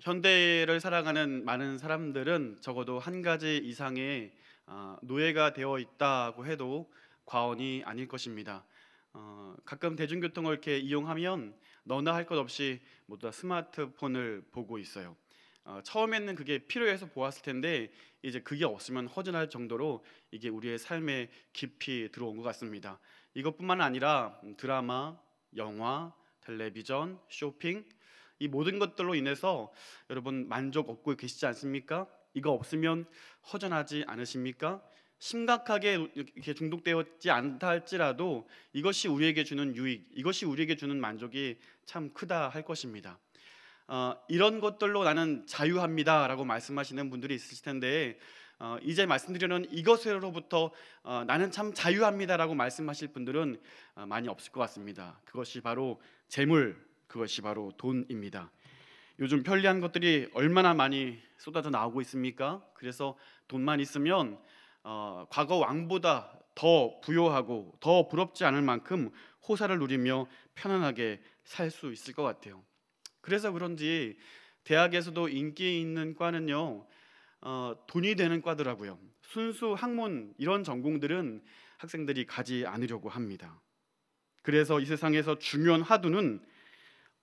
현대를 살아가는 많은 사람들은 적어도 한 가지 이상의 노예가 되어 있다고 해도 과언이 아닐 것입니다. 가끔 대중교통을 이렇게 이용하면 너나 할 것 없이 모두 다 스마트폰을 보고 있어요. 처음에는 그게 필요해서 보았을 텐데 이제 그게 없으면 허전할 정도로 이게 우리의 삶에 깊이 들어온 것 같습니다. 이것뿐만 아니라 드라마, 영화, 텔레비전, 쇼핑, 이 모든 것들로 인해서 여러분 만족 얻고 계시지 않습니까? 이거 없으면 허전하지 않으십니까? 심각하게 이렇게 중독되었지 않다 할지라도 이것이 우리에게 주는 유익, 이것이 우리에게 주는 만족이 참 크다 할 것입니다. 이런 것들로 나는 자유합니다라고 말씀하시는 분들이 있으실 텐데 이제 말씀드리는 이것으로부터 나는 참 자유합니다라고 말씀하실 분들은 많이 없을 것 같습니다. 그것이 바로 재물, 그것이 바로 돈입니다. 요즘 편리한 것들이 얼마나 많이 쏟아져 나오고 있습니까? 그래서 돈만 있으면 과거 왕보다 더 부요하고 더 부럽지 않을 만큼 호사를 누리며 편안하게 살 수 있을 것 같아요. 그래서 그런지 대학에서도 인기 있는 과는요, 돈이 되는 과더라고요. 순수 학문 이런 전공들은 학생들이 가지 않으려고 합니다. 그래서 이 세상에서 중요한 화두는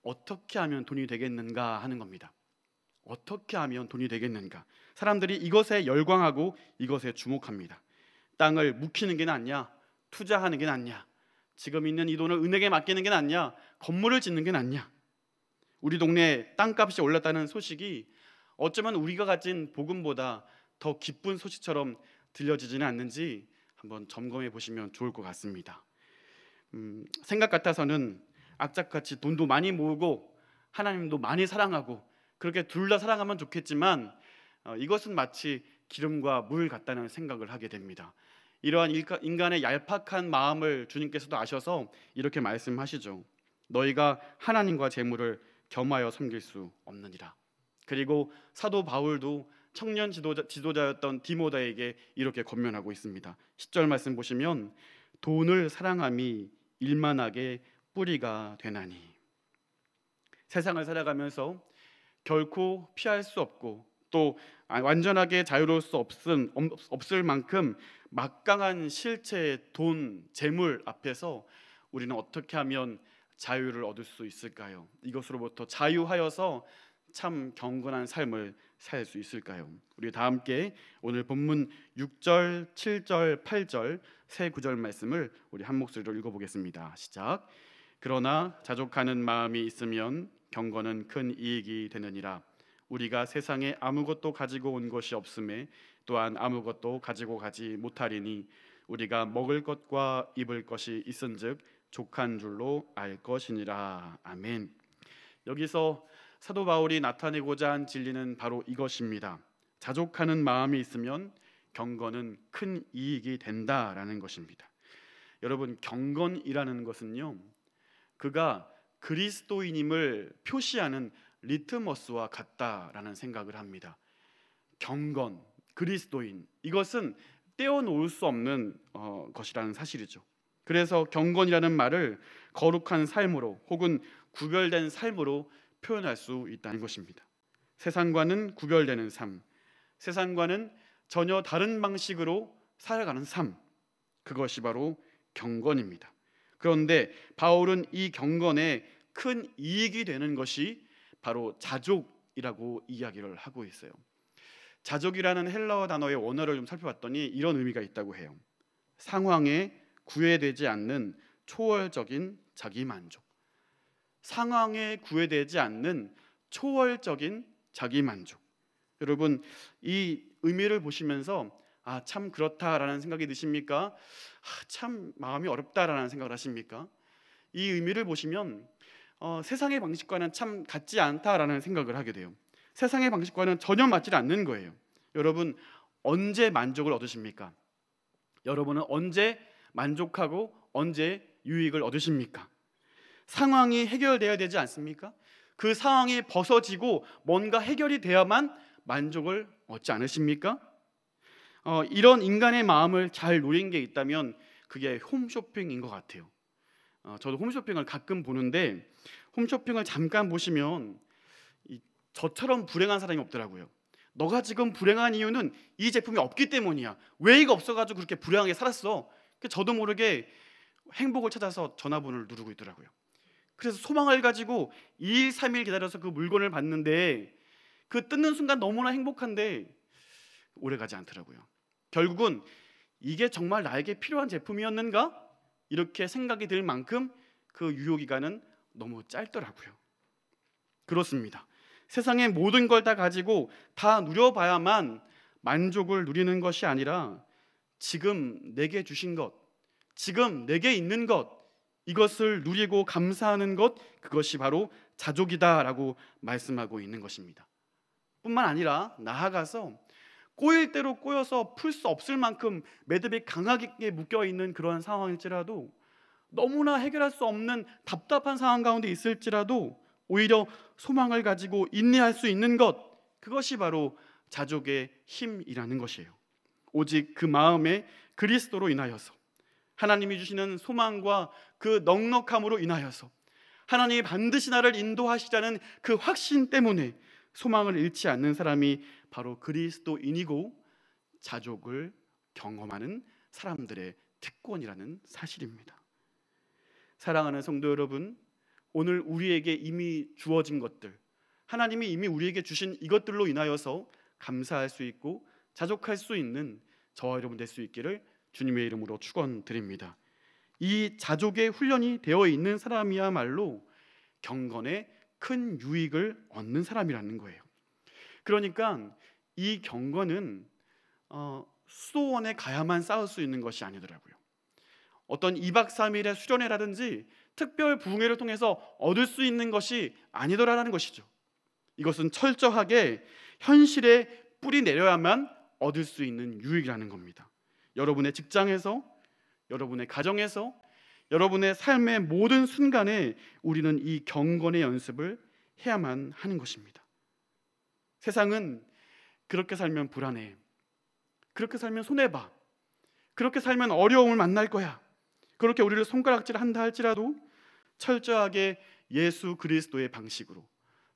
어떻게 하면 돈이 되겠는가 하는 겁니다. 어떻게 하면 돈이 되겠는가? 사람들이 이것에 열광하고 이것에 주목합니다. 땅을 묵히는 게 낫냐? 투자하는 게 낫냐? 지금 있는 이 돈을 은행에 맡기는 게 낫냐? 건물을 짓는 게 낫냐? 우리 동네에 땅값이 올랐다는 소식이 어쩌면 우리가 가진 복음보다 더 기쁜 소식처럼 들려지지는 않는지 한번 점검해 보시면 좋을 것 같습니다. 생각 같아서는 악착같이 돈도 많이 모으고 하나님도 많이 사랑하고 그렇게 둘 다 사랑하면 좋겠지만 이것은 마치 기름과 물 같다는 생각을 하게 됩니다. 이러한 인간의 얄팍한 마음을 주님께서도 아셔서 이렇게 말씀하시죠. 너희가 하나님과 재물을 겸하여 섬길 수 없느니라. 그리고 사도 바울도 청년 지도자였던 디모데에게 이렇게 권면하고 있습니다. 10절 말씀 보시면 돈을 사랑함이 일만하게 뿌리가 되나니. 세상을 살아가면서 결코 피할 수 없고 또 완전하게 자유로울 수 없을 만큼 막강한 실체의 돈, 재물 앞에서 우리는 어떻게 하면 자유를 얻을 수 있을까요? 이것으로부터 자유하여서 참 경건한 삶을 살 수 있을까요? 우리 다 함께 오늘 본문 6절, 7절, 8절 세 구절 말씀을 우리 한 목소리로 읽어보겠습니다. 시작. 그러나 자족하는 마음이 있으면 경건은 큰 이익이 되느니라. 우리가 세상에 아무것도 가지고 온 것이 없음에 또한 아무것도 가지고 가지 못하리니 우리가 먹을 것과 입을 것이 있은즉 족한 줄로 알 것이니라. 아멘. 여기서 사도 바울이 나타내고자 한 진리는 바로 이것입니다. 자족하는 마음이 있으면 경건은 큰 이익이 된다라는 것입니다. 여러분, 경건이라는 것은요, 그가 그리스도인임을 표시하는 리트머스와 같다라는 생각을 합니다. 경건, 그리스도인, 이것은 떼어놓을 수 없는 것이라는 사실이죠. 그래서 경건이라는 말을 거룩한 삶으로 혹은 구별된 삶으로 표현할 수 있다는 것입니다. 세상과는 구별되는 삶, 세상과는 전혀 다른 방식으로 살아가는 삶, 그것이 바로 경건입니다. 그런데 바울은 이 경건에 큰 이익이 되는 것이 바로 자족이라고 이야기를 하고 있어요. 자족이라는 헬라어 단어의 원어를 좀 살펴봤더니 이런 의미가 있다고 해요. 상황에 구애되지 않는 초월적인 자기만족. 상황에 구애되지 않는 초월적인 자기만족. 여러분, 이 의미를 보시면서 참 그렇다라는 생각이 드십니까? 참 마음이 어렵다라는 생각을 하십니까? 이 의미를 보시면 세상의 방식과는 참 같지 않다라는 생각을 하게 돼요. 세상의 방식과는 전혀 맞지 않는 거예요. 여러분, 언제 만족을 얻으십니까? 여러분은 언제 만족하고 언제 유익을 얻으십니까? 상황이 해결되어야 되지 않습니까? 그 상황이 벗어지고 뭔가 해결이 돼야만 만족을 얻지 않으십니까? 이런 인간의 마음을 잘 노린 게 있다면 그게 홈쇼핑인 것 같아요. 저도 홈쇼핑을 가끔 보는데 홈쇼핑을 잠깐 보시면 저처럼 불행한 사람이 없더라고요. 너가 지금 불행한 이유는 이 제품이 없기 때문이야. 왜 이거 없어가지고 그렇게 불행하게 살았어? 저도 모르게 행복을 찾아서 전화번호를 누르고 있더라고요. 그래서 소망을 가지고 2일 3일 기다려서 그 물건을 받는데 그 뜯는 순간 너무나 행복한데 오래가지 않더라고요. 결국은 이게 정말 나에게 필요한 제품이었는가? 이렇게 생각이 들 만큼 그 유효기간은 너무 짧더라고요. 그렇습니다. 세상의 모든 걸 다 가지고 다 누려봐야만 만족을 누리는 것이 아니라 지금 내게 주신 것, 지금 내게 있는 것, 이것을 누리고 감사하는 것, 그것이 바로 자족이다라고 말씀하고 있는 것입니다. 뿐만 아니라 나아가서 꼬일 대로 꼬여서 풀 수 없을 만큼 매듭이 강하게 묶여있는 그런 상황일지라도, 너무나 해결할 수 없는 답답한 상황 가운데 있을지라도 오히려 소망을 가지고 인내할 수 있는 것, 그것이 바로 자족의 힘이라는 것이에요. 오직 그 마음에 그리스도로 인하여서, 하나님이 주시는 소망과 그 넉넉함으로 인하여서, 하나님이 반드시 나를 인도하시라는 그 확신 때문에 소망을 잃지 않는 사람이 바로 그리스도인이고 자족을 경험하는 사람들의 특권이라는 사실입니다. 사랑하는 성도 여러분, 오늘 우리에게 이미 주어진 것들, 하나님이 이미 우리에게 주신 이것들로 인하여서 감사할 수 있고 자족할 수 있는 저와 여러분 될 수 있기를 주님의 이름으로 축원드립니다. 이 자족의 훈련이 되어 있는 사람이야말로 경건에 큰 유익을 얻는 사람이라는 거예요. 그러니까 이 경건은 수도원에 가야만 쌓을 수 있는 것이 아니더라고요. 어떤 2박 3일의 수련회라든지 특별 부흥회를 통해서 얻을 수 있는 것이 아니더라라는 것이죠. 이것은 철저하게 현실에 뿌리 내려야만 얻을 수 있는 유익이라는 겁니다. 여러분의 직장에서, 여러분의 가정에서, 여러분의 삶의 모든 순간에 우리는 이 경건의 연습을 해야만 하는 것입니다. 세상은 그렇게 살면 불안해, 그렇게 살면 손해봐, 그렇게 살면 어려움을 만날 거야, 그렇게 우리를 손가락질한다 할지라도 철저하게 예수 그리스도의 방식으로,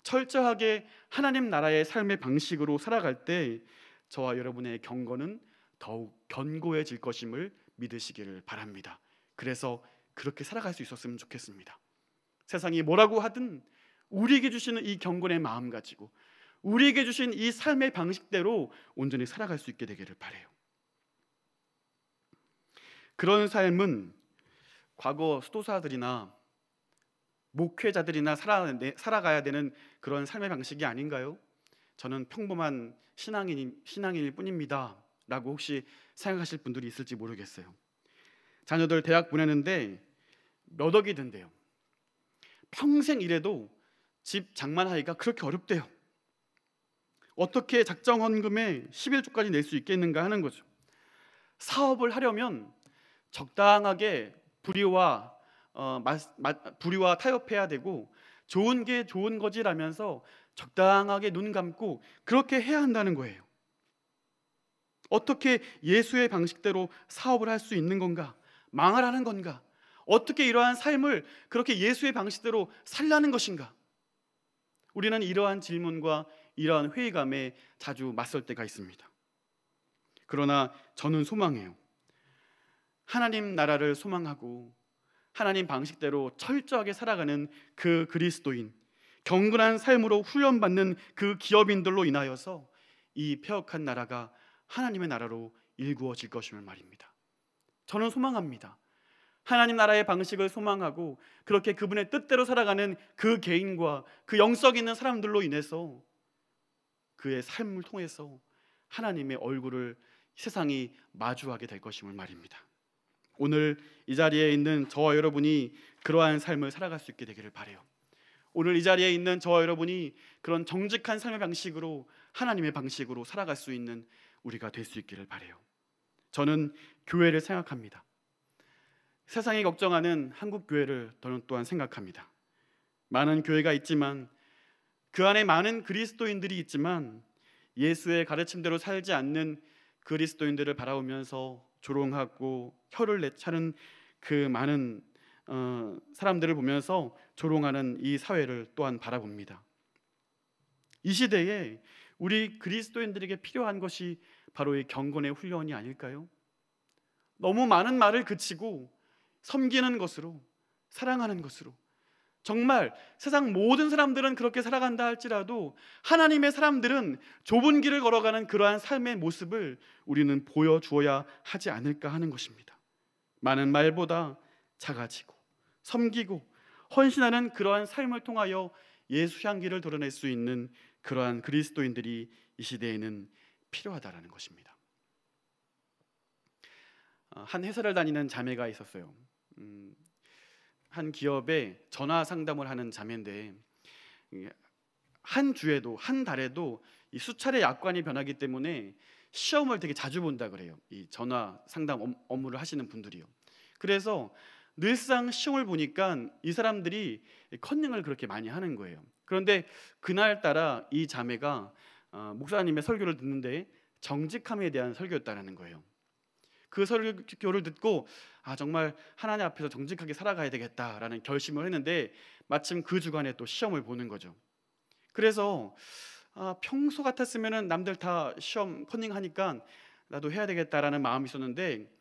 철저하게 하나님 나라의 삶의 방식으로 살아갈 때 저와 여러분의 경건은 더욱 견고해질 것임을 믿으시기를 바랍니다. 그래서 그렇게 살아갈 수 있었으면 좋겠습니다. 세상이 뭐라고 하든 우리에게 주시는 이 경건의 마음 가지고, 우리에게 주신 이 삶의 방식대로 온전히 살아갈 수 있게 되기를 바라요. 그런 삶은 과거 수도사들이나 목회자들이나 살아가야 되는 그런 삶의 방식이 아닌가요? 저는 평범한 신앙인일 뿐입니다 라고 혹시 생각하실 분들이 있을지 모르겠어요. 자녀들 대학 보내는데 몇 억이 든대요. 평생 일해도 집 장만하기가 그렇게 어렵대요. 어떻게 작정헌금에 11조까지 낼 수 있겠는가 하는 거죠. 사업을 하려면 적당하게 불의와 타협해야 되고, 좋은 게 좋은 거지라면서 적당하게 눈 감고 그렇게 해야 한다는 거예요. 어떻게 예수의 방식대로 사업을 할 수 있는 건가? 망하라는 건가? 어떻게 이러한 삶을 그렇게 예수의 방식대로 살라는 것인가? 우리는 이러한 질문과 이러한 회의감에 자주 맞설 때가 있습니다. 그러나 저는 소망해요. 하나님 나라를 소망하고 하나님 방식대로 철저하게 살아가는 그 그리스도인, 경건한 삶으로 훈련받는 그 기업인들로 인하여서 이 폐역한 나라가 하나님의 나라로 일구어질 것임을 말입니다. 저는 소망합니다. 하나님 나라의 방식을 소망하고 그렇게 그분의 뜻대로 살아가는 그 개인과 그 영성 있는 사람들로 인해서 그의 삶을 통해서 하나님의 얼굴을 세상이 마주하게 될 것임을 말입니다. 오늘 이 자리에 있는 저와 여러분이 그러한 삶을 살아갈 수 있게 되기를 바라요. 오늘 이 자리에 있는 저와 여러분이 그런 정직한 삶의 방식으로, 하나님의 방식으로 살아갈 수 있는 우리가 될 수 있기를 바라요. 저는 교회를 생각합니다. 세상이 걱정하는 한국 교회를 저는 또한 생각합니다. 많은 교회가 있지만 그 안에 많은 그리스도인들이 있지만 예수의 가르침대로 살지 않는 그리스도인들을 바라보면서 조롱하고 혀를 내차는 그 많은 사람들을 보면서 조롱하는 이 사회를 또한 바라봅니다. 이 시대에 우리 그리스도인들에게 필요한 것이 바로 이 경건의 훈련이 아닐까요? 너무 많은 말을 그치고 섬기는 것으로, 사랑하는 것으로, 정말 세상 모든 사람들은 그렇게 살아간다 할지라도 하나님의 사람들은 좁은 길을 걸어가는 그러한 삶의 모습을 우리는 보여주어야 하지 않을까 하는 것입니다. 많은 말보다 작아지고 섬기고 헌신하는 그러한 삶을 통하여 예수 향기를 드러낼 수 있는 그러한 그리스도인들이 이 시대에는 필요하다라는 것입니다. 한 회사를 다니는 자매가 있었어요. 한 기업에 전화 상담을 하는 자매인데 한 주에도 한 달에도 이 수차례 약관이 변하기 때문에 시험을 되게 자주 본다 그래요. 이 전화 상담 업무를 하시는 분들이요. 그래서 늘상 시험을 보니까 이 사람들이 컨닝을 그렇게 많이 하는 거예요. 그런데 그날따라 이 자매가 목사님의 설교를 듣는데 정직함에 대한 설교였다는 거예요. 그 설교를 듣고 정말 하나님 앞에서 정직하게 살아가야 되겠다라는 결심을 했는데 마침 그 주간에 또 시험을 보는 거죠. 그래서 평소 같았으면 남들 다 시험 컨닝하니까 나도 해야 되겠다라는 마음이 있었는데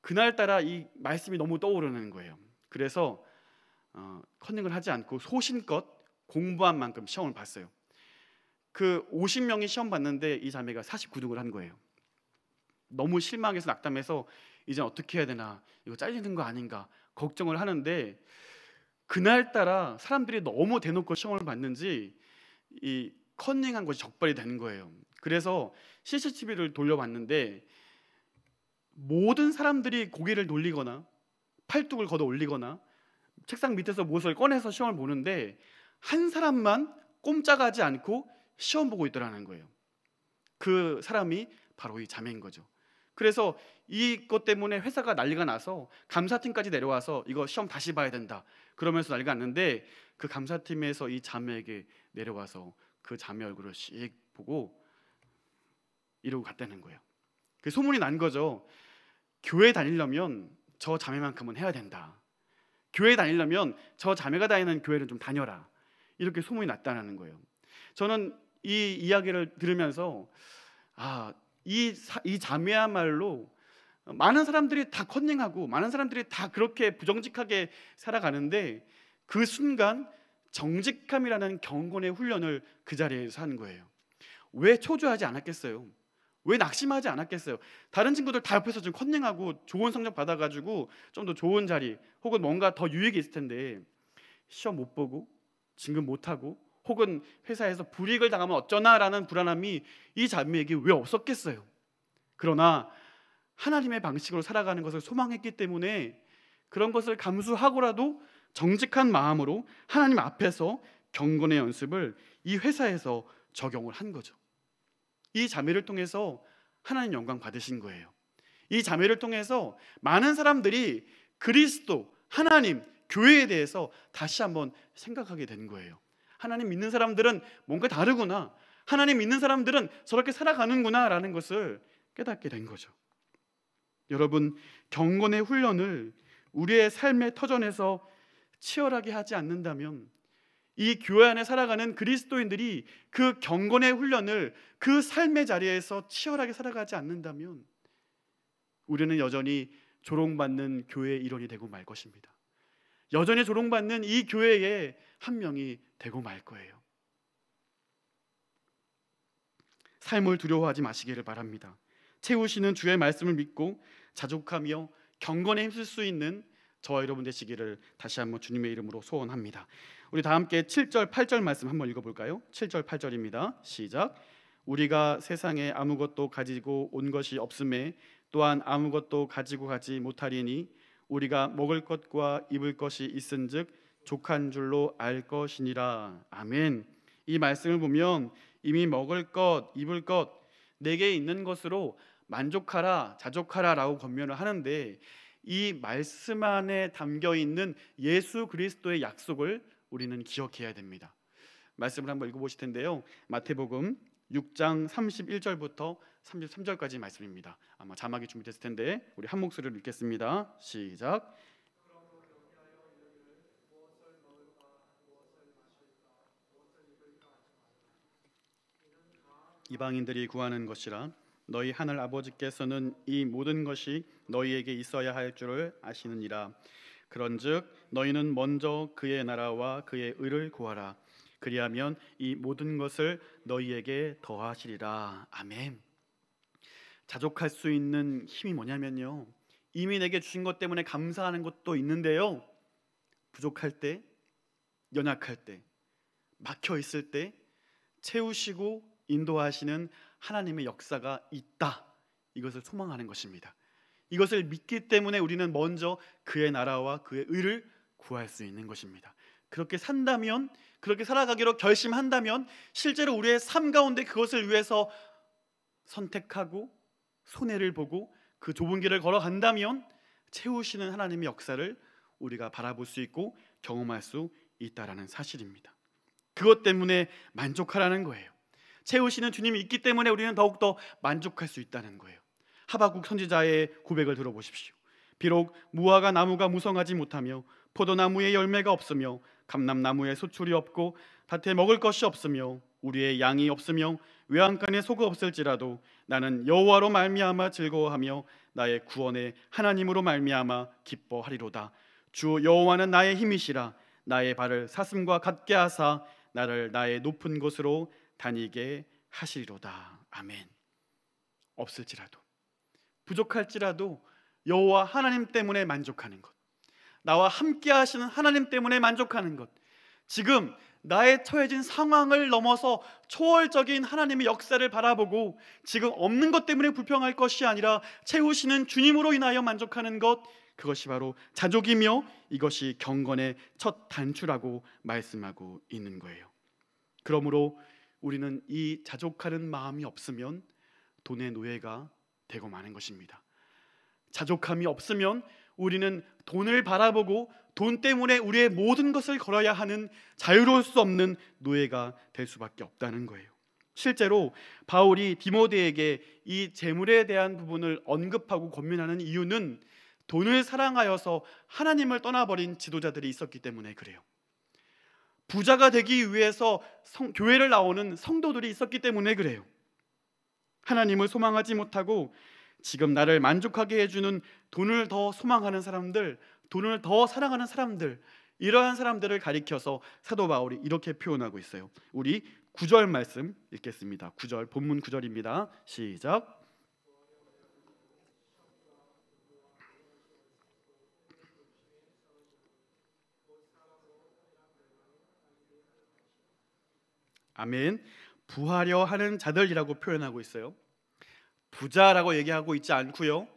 그날따라 이 말씀이 너무 떠오르는 거예요. 그래서 컨닝을 하지 않고 소신껏 공부한 만큼 시험을 봤어요. 그 50명이 시험 봤는데 이 자매가 49등을 한 거예요. 너무 실망해서 낙담해서 이제 어떻게 해야 되나, 이거 잘리는 거 아닌가 걱정을 하는데 그날따라 사람들이 너무 대놓고 시험을 봤는지 이 컨닝한 것이 적발이 되는 거예요. 그래서 CCTV를 돌려봤는데 모든 사람들이 고개를 돌리거나 팔뚝을 걷어 올리거나 책상 밑에서 무엇을 꺼내서 시험을 보는데 한 사람만 꼼짝하지 않고 시험 보고 있더라는 거예요. 그 사람이 바로 이 자매인 거죠. 그래서 이것 때문에 회사가 난리가 나서 감사팀까지 내려와서 이거 시험 다시 봐야 된다 그러면서 난리가 났는데 그 감사팀에서 이 자매에게 내려와서 그 자매 얼굴을 씩 보고 이러고 갔다는 거예요. 그 소문이 난 거죠. 교회 다니려면 저 자매만큼은 해야 된다. 교회 다니려면 저 자매가 다니는 교회를 좀 다녀라. 이렇게 소문이 났다는 거예요. 저는 이 이야기를 들으면서 이 자매야말로 많은 사람들이 다 컨닝하고 많은 사람들이 다 그렇게 부정직하게 살아가는데 그 순간 정직함이라는 경건의 훈련을 그 자리에서 한 거예요. 왜 초조하지 않았겠어요? 왜 낙심하지 않았겠어요? 다른 친구들 다 옆에서 좀 컨닝하고 좋은 성적 받아가지고 좀 더 좋은 자리 혹은 뭔가 더 유익이 있을 텐데 시험 못 보고 진급 못하고 혹은 회사에서 불이익을 당하면 어쩌나라는 불안함이 이 자매에게 왜 없었겠어요? 그러나 하나님의 방식으로 살아가는 것을 소망했기 때문에 그런 것을 감수하고라도 정직한 마음으로 하나님 앞에서 경건의 연습을 이 회사에서 적용을 한 거죠. 이 자매를 통해서 하나님 영광 받으신 거예요. 이 자매를 통해서 많은 사람들이 그리스도, 하나님, 교회에 대해서 다시 한번 생각하게 된 거예요. 하나님 믿는 사람들은 뭔가 다르구나, 하나님 믿는 사람들은 저렇게 살아가는구나 라는 것을 깨닫게 된 거죠. 여러분, 경건의 훈련을 우리의 삶의 터전에서 치열하게 하지 않는다면 이 교회 안에 살아가는 그리스도인들이 그 경건의 훈련을 그 삶의 자리에서 치열하게 살아가지 않는다면 우리는 여전히 조롱받는 교회의 일원이 되고 말 것입니다. 여전히 조롱받는 이 교회의 한 명이 되고 말 거예요. 삶을 두려워하지 마시기를 바랍니다. 채우시는 주의 말씀을 믿고 자족하며 경건에 힘쓸 수 있는 저와 여러분 되시기를 다시 한번 주님의 이름으로 소원합니다. 우리 다 함께 7절 8절 말씀 한번 읽어볼까요? 7절 8절입니다. 시작. 우리가 세상에 아무것도 가지고 온 것이 없음에 또한 아무것도 가지고 가지 못하리니 우리가 먹을 것과 입을 것이 있은즉 족한 줄로 알 것이니라. 아멘. 이 말씀을 보면 이미 먹을 것, 입을 것, 내게 있는 것으로 만족하라, 자족하라 라고 권면을 하는데 이 말씀 안에 담겨 있는 예수 그리스도의 약속을 우리는 기억해야 됩니다. 말씀을 한번 읽어보실 텐데요. 마태복음 6장 31절부터 33절까지 말씀입니다. 아마 자막이 준비됐을 텐데 우리 한 목소리로 읽겠습니다. 시작. 이방인들이 구하는 것이라. 너희 하늘 아버지께서는 이 모든 것이 너희에게 있어야 할 줄을 아시느니라. 그런즉 너희는 먼저 그의 나라와 그의 의를 구하라. 그리하면 이 모든 것을 너희에게 더하시리라. 아멘. 자족할 수 있는 힘이 뭐냐면요, 이미 내게 주신 것 때문에 감사하는 것도 있는데요, 부족할 때, 연약할 때, 막혀 있을 때 채우시고 인도하시는 하나님의 역사가 있다, 이것을 소망하는 것입니다. 이것을 믿기 때문에 우리는 먼저 그의 나라와 그의 의를 구할 수 있는 것입니다. 그렇게 산다면, 그렇게 살아가기로 결심한다면, 실제로 우리의 삶 가운데 그것을 위해서 선택하고 손해를 보고 그 좁은 길을 걸어간다면 채우시는 하나님의 역사를 우리가 바라볼 수 있고 경험할 수 있다라는 사실입니다. 그것 때문에 만족하라는 거예요. 채우시는 주님이 있기 때문에 우리는 더욱더 만족할 수 있다는 거예요. 하박국 선지자의 고백을 들어보십시오. 비록 무화과 나무가 무성하지 못하며 포도나무에 열매가 없으며 감람나무에 소출이 없고 밭에 먹을 것이 없으며 우리의 양이 없으며 외양간에 소가 없을지라도 나는 여호와로 말미암아 즐거워하며 나의 구원의 하나님으로 말미암아 기뻐하리로다. 주 여호와는 나의 힘이시라. 나의 발을 사슴과 같게 하사 나를 나의 높은 곳으로 다니게 하시리로다. 아멘. 없을지라도, 부족할지라도 여호와 하나님 때문에 만족하는 것, 나와 함께 하시는 하나님 때문에 만족하는 것, 지금 나의 처해진 상황을 넘어서 초월적인 하나님의 역사를 바라보고 지금 없는 것 때문에 불평할 것이 아니라 채우시는 주님으로 인하여 만족하는 것, 그것이 바로 자족이며 이것이 경건의 첫 단추라고 말씀하고 있는 거예요. 그러므로 우리는 이 자족하는 마음이 없으면 돈의 노예가 되고 마는 것입니다. 자족함이 없으면 우리는 돈을 바라보고 돈 때문에 우리의 모든 것을 걸어야 하는 자유로울 수 없는 노예가 될 수밖에 없다는 거예요. 실제로 바울이 디모데에게 이 재물에 대한 부분을 언급하고 권면하는 이유는 돈을 사랑하여서 하나님을 떠나버린 지도자들이 있었기 때문에 그래요. 부자가 되기 위해서 교회를 나오는 성도들이 있었기 때문에 그래요. 하나님을 소망하지 못하고 지금 나를 만족하게 해주는 돈을 더 소망하는 사람들, 돈을 더 사랑하는 사람들, 이러한 사람들을 가리켜서 사도 바울이 이렇게 표현하고 있어요. 우리 9절 말씀 읽겠습니다. 9절, 본문 9절입니다. 시작. 아멘. 부하려 하는 자들이라고 표현하고 있어요. 부자라고 얘기하고 있지 않고요,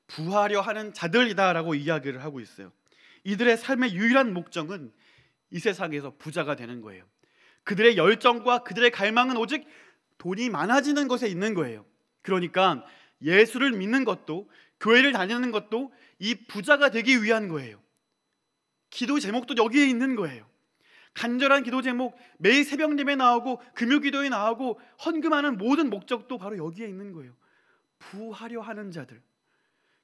부하려 하는 자들이다라고 이야기를 하고 있어요. 이들의 삶의 유일한 목적은 이 세상에서 부자가 되는 거예요. 그들의 열정과 그들의 갈망은 오직 돈이 많아지는 것에 있는 거예요. 그러니까 예수를 믿는 것도, 교회를 다니는 것도 이 부자가 되기 위한 거예요. 기도 제목도 여기에 있는 거예요. 간절한 기도 제목, 매일 새벽 예배 나오고 금요 기도에 나오고 헌금하는 모든 목적도 바로 여기에 있는 거예요. 부하려 하는 자들,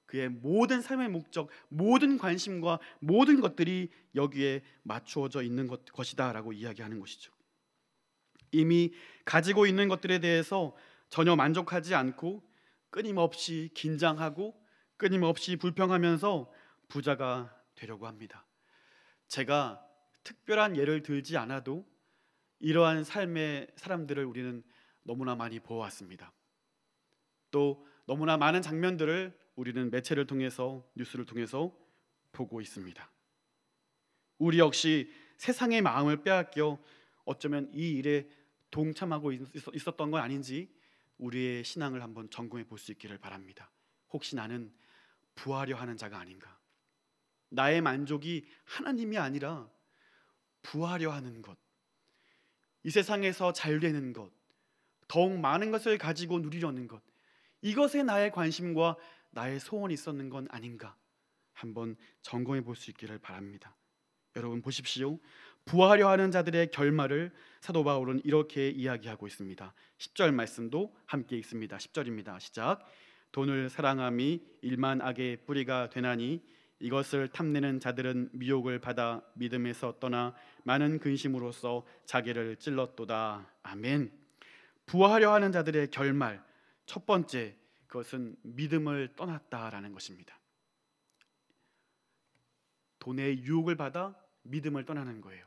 그의 모든 삶의 목적, 모든 관심과 모든 것들이 여기에 맞추어져 있는 것이다 라고 이야기하는 것이죠. 이미 가지고 있는 것들에 대해서 전혀 만족하지 않고 끊임없이 긴장하고 끊임없이 불평하면서 부자가 되려고 합니다. 제가 특별한 예를 들지 않아도 이러한 삶의 사람들을 우리는 너무나 많이 보아왔습니다. 또 너무나 많은 장면들을 우리는 매체를 통해서, 뉴스를 통해서 보고 있습니다. 우리 역시 세상의 마음을 빼앗겨 어쩌면 이 일에 동참하고 있었던 건 아닌지 우리의 신앙을 한번 점검해 볼 수 있기를 바랍니다. 혹시 나는 부하려 하는 자가 아닌가? 나의 만족이 하나님이 아니라 부하려 하는 것, 이 세상에서 잘 되는 것, 더욱 많은 것을 가지고 누리려는 것, 이것에 나의 관심과 나의 소원이 있었는 건 아닌가? 한번 점검해 볼 수 있기를 바랍니다. 여러분 보십시오. 부하려 하는 자들의 결말을 사도 바울은 이렇게 이야기하고 있습니다. 10절 말씀도 함께 읽습니다. 10절입니다. 시작. 돈을 사랑함이 일만 악의 뿌리가 되나니 이것을 탐내는 자들은 미혹을 받아 믿음에서 떠나 많은 근심으로써 자기를 찔렀도다. 아멘. 부하려 하는 자들의 결말, 첫 번째, 그것은 믿음을 떠났다라는 것입니다. 돈의 유혹을 받아 믿음을 떠나는 거예요.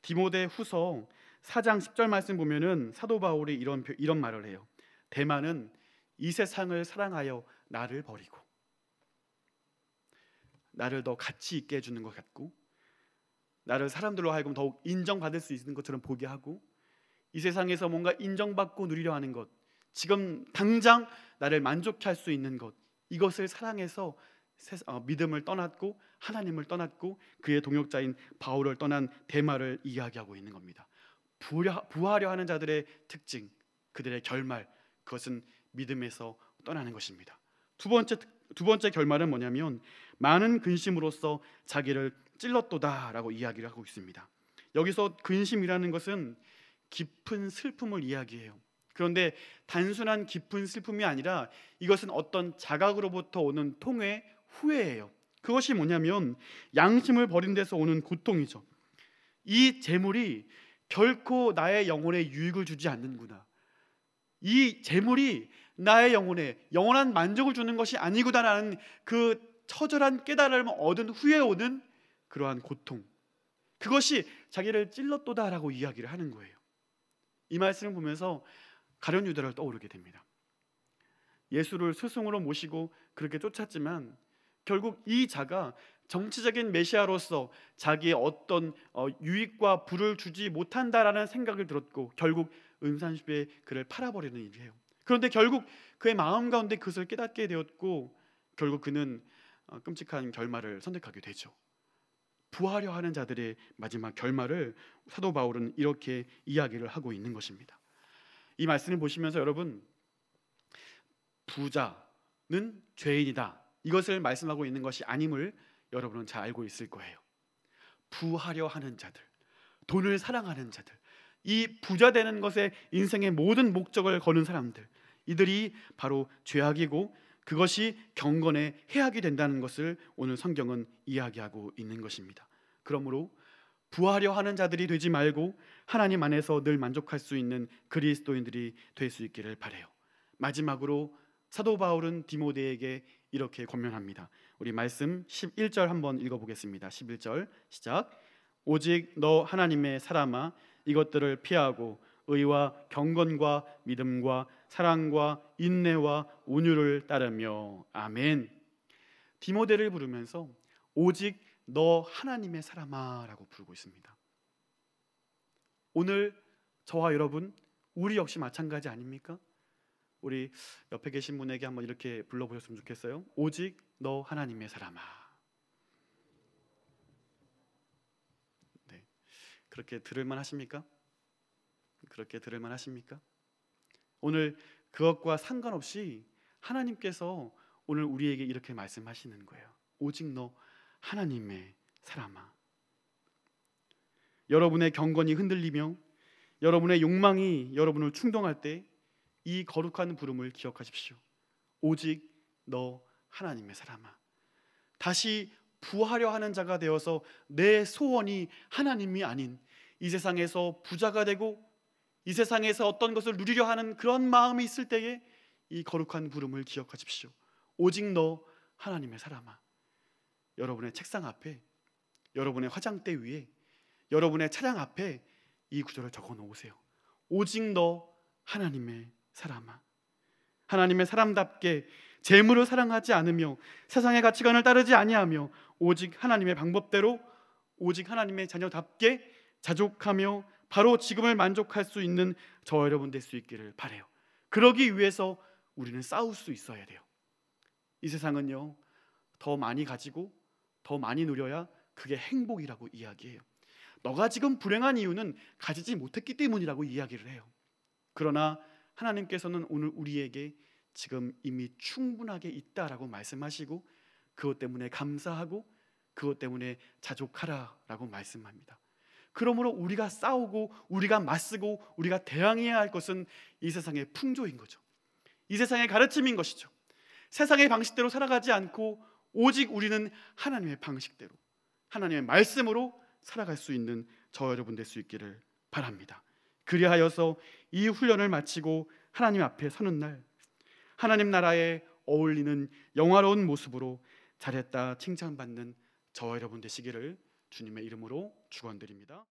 디모데 후서 4장 10절 말씀 보면은 사도 바울이 이런 말을 해요. 대만은 이 세상을 사랑하여 나를 버리고, 나를 더 가치 있게 해주는 것 같고, 나를 사람들로 하여금 더욱 인정받을 수 있는 것처럼 보게 하고, 이 세상에서 뭔가 인정받고 누리려 하는 것, 지금 당장 나를 만족해 할 수 있는 것, 이것을 사랑해서 믿음을 떠났고 하나님을 떠났고 그의 동역자인 바울을 떠난 데마를 이야기하고 있는 겁니다. 부하려 하는 자들의 특징, 그들의 결말, 그것은 믿음에서 떠나는 것입니다. 두 번째 결말은 뭐냐면 많은 근심으로써 자기를 찔렀도다라고 이야기를 하고 있습니다. 여기서 근심이라는 것은 깊은 슬픔을 이야기해요. 그런데 단순한 깊은 슬픔이 아니라 이것은 어떤 자각으로부터 오는 통회, 후회예요. 그것이 뭐냐면 양심을 버린 데서 오는 고통이죠. 이 재물이 결코 나의 영혼에 유익을 주지 않는구나, 이 재물이 나의 영혼에 영원한 만족을 주는 것이 아니구나라는 그 처절한 깨달음을 얻은 후에 오는 그러한 고통, 그것이 자기를 찔렀도다라고 이야기를 하는 거예요. 이 말씀을 보면서 가룟 유다를 떠오르게 됩니다. 예수를 스승으로 모시고 그렇게 쫓았지만 결국 이 자가 정치적인 메시아로서 자기의 어떤 유익과 부를 주지 못한다라는 생각을 들었고 결국 은산십에 그를 팔아버리는 일을 해요. 그런데 결국 그의 마음 가운데 그것을 깨닫게 되었고 결국 그는 끔찍한 결말을 선택하게 되죠. 부하려 하는 자들의 마지막 결말을 사도 바울은 이렇게 이야기를 하고 있는 것입니다. 이 말씀을 보시면서 여러분, 부자는 죄인이다, 이것을 말씀하고 있는 것이 아님을 여러분은 잘 알고 있을 거예요. 부하려 하는 자들, 돈을 사랑하는 자들, 이 부자 되는 것에 인생의 모든 목적을 거는 사람들, 이들이 바로 죄악이고 그것이 경건의 해악이 된다는 것을 오늘 성경은 이야기하고 있는 것입니다. 그러므로 부하려 하는 자들이 되지 말고 하나님 안에서 늘 만족할 수 있는 그리스도인들이 될 수 있기를 바라요. 마지막으로 사도 바울은 디모데에게 이렇게 권면합니다. 우리 말씀 11절 한번 읽어보겠습니다. 11절 시작. 오직 너 하나님의 사람아 이것들을 피하고 의와 경건과 믿음과 사랑과 인내와 온유를 따르며. 아멘. 디모데를 부르면서 오직 너 하나님의 사람아 라고 부르고 있습니다. 오늘 저와 여러분, 우리 역시 마찬가지 아닙니까? 우리 옆에 계신 분에게 한번 이렇게 불러보셨으면 좋겠어요. 오직 너 하나님의 사람아. 네, 그렇게 들을만 하십니까? 그렇게 들을만 하십니까? 오늘 그것과 상관없이 하나님께서 오늘 우리에게 이렇게 말씀하시는 거예요. 오직 너 하나님의 사람아. 여러분의 경건이 흔들리며 여러분의 욕망이 여러분을 충동할 때 이 거룩한 부름을 기억하십시오. 오직 너 하나님의 사람아. 다시 부하려 하는 자가 되어서 내 소원이 하나님이 아닌 이 세상에서 부자가 되고 이 세상에서 어떤 것을 누리려 하는 그런 마음이 있을 때에 이 거룩한 부름을 기억하십시오. 오직 너 하나님의 사람아. 여러분의 책상 앞에, 여러분의 화장대 위에, 여러분의 차량 앞에 이 구절을 적어 놓으세요. 오직 너 하나님의 사람아. 하나님의 사람답게 재물을 사랑하지 않으며 세상의 가치관을 따르지 아니하며 오직 하나님의 방법대로, 오직 하나님의 자녀답게 자족하며 바로 지금을 만족할 수 있는 저 여러분 될 수 있기를 바라요. 그러기 위해서 우리는 싸울 수 있어야 돼요. 이 세상은요, 더 많이 가지고 더 많이 누려야 그게 행복이라고 이야기해요. 너가 지금 불행한 이유는 가지지 못했기 때문이라고 이야기를 해요. 그러나 하나님께서는 오늘 우리에게 지금 이미 충분하게 있다라고 말씀하시고 그것 때문에 감사하고 그것 때문에 자족하라라고 말씀합니다. 그러므로 우리가 싸우고 우리가 맞서고 우리가 대항해야 할 것은 이 세상의 풍조인 거죠. 이 세상의 가르침인 것이죠. 세상의 방식대로 살아가지 않고 오직 우리는 하나님의 방식대로, 하나님의 말씀으로 살아갈 수 있는 저 여러분 될 수 있기를 바랍니다. 그리하여서 이 훈련을 마치고 하나님 앞에 서는 날 하나님 나라에 어울리는 영화로운 모습으로 잘했다 칭찬받는 저와 여러분 되시기를 주님의 이름으로 축원드립니다.